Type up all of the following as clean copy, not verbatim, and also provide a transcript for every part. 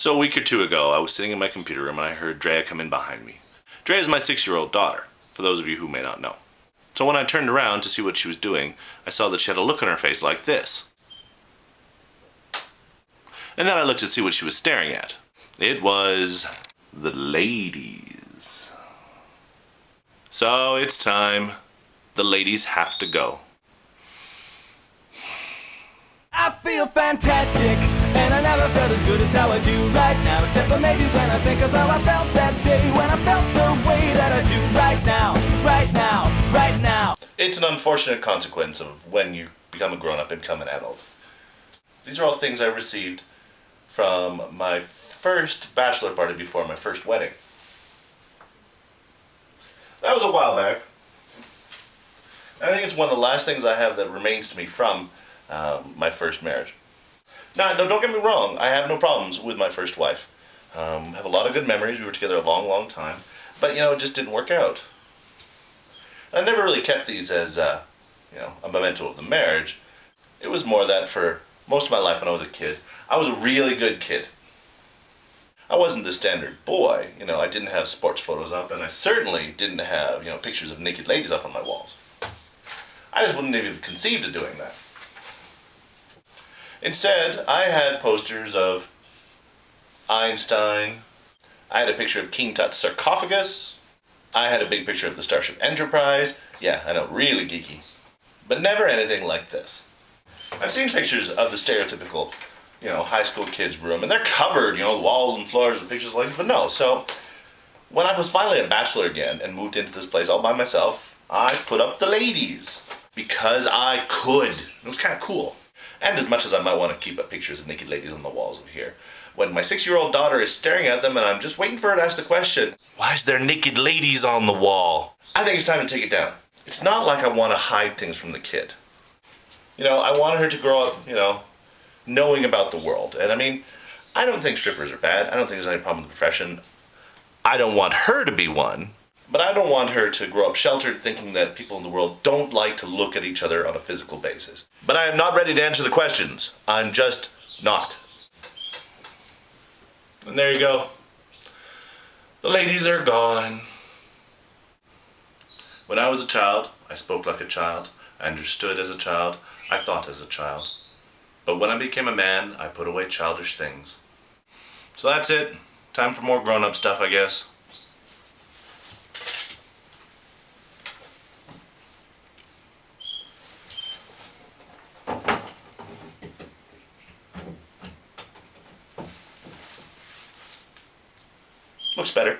So a week or two ago, I was sitting in my computer room and I heard Drea come in behind me. Drea is my 6-year-old daughter, for those of you who may not know. So when I turned around to see what she was doing, I saw that she had a look on her face like this. And then I looked to see what she was staring at. It was the ladies. So it's time. The ladies have to go. I feel fantastic, and I never felt as good as how I do right now. Except for maybe when I think of how I felt that day, when I felt the way that I do right now, right now, right now. It's an unfortunate consequence of when you become a grown-up and become an adult. These are all things I received from my first bachelor party before my first wedding. That was a while back. I think it's one of the last things I have that remains to me from my first marriage. Now, no, don't get me wrong. I have no problems with my first wife. Have a lot of good memories. We were together a long, long time. But, it just didn't work out. I never really kept these as, a memento of the marriage. It was more that for most of my life when I was a kid, I was a really good kid. I wasn't the standard boy. I didn't have sports photos up, and I certainly didn't have, pictures of naked ladies up on my walls. I just wouldn't have conceived of doing that. Instead, I had posters of Einstein. I had a picture of King Tut's sarcophagus. I had a big picture of the Starship Enterprise. Yeah, I know, really geeky. But never anything like this. I've seen pictures of the stereotypical, high school kid's room, and they're covered, the walls and floors with pictures like this, but no. So, when I was finally a bachelor again and moved into this place all by myself, I put up the ladies. Because I could. It was kind of cool. And as much as I might want to keep up pictures of naked ladies on the walls over here, when my 6-year-old daughter is staring at them and I'm just waiting for her to ask the question, why is there naked ladies on the wall? I think it's time to take it down. It's not like I want to hide things from the kid. I want her to grow up, knowing about the world. And I don't think strippers are bad. I don't think there's any problem with the profession. I don't want her to be one. But I don't want her to grow up sheltered thinking that people in the world don't like to look at each other on a physical basis. But I am not ready to answer the questions. I'm just not. And there you go. The ladies are gone. When I was a child, I spoke like a child. I understood as a child. I thought as a child. But when I became a man, I put away childish things. So that's it. Time for more grown-up stuff, I guess. Looks better.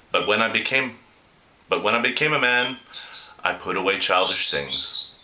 But when I became a man, I put away childish things.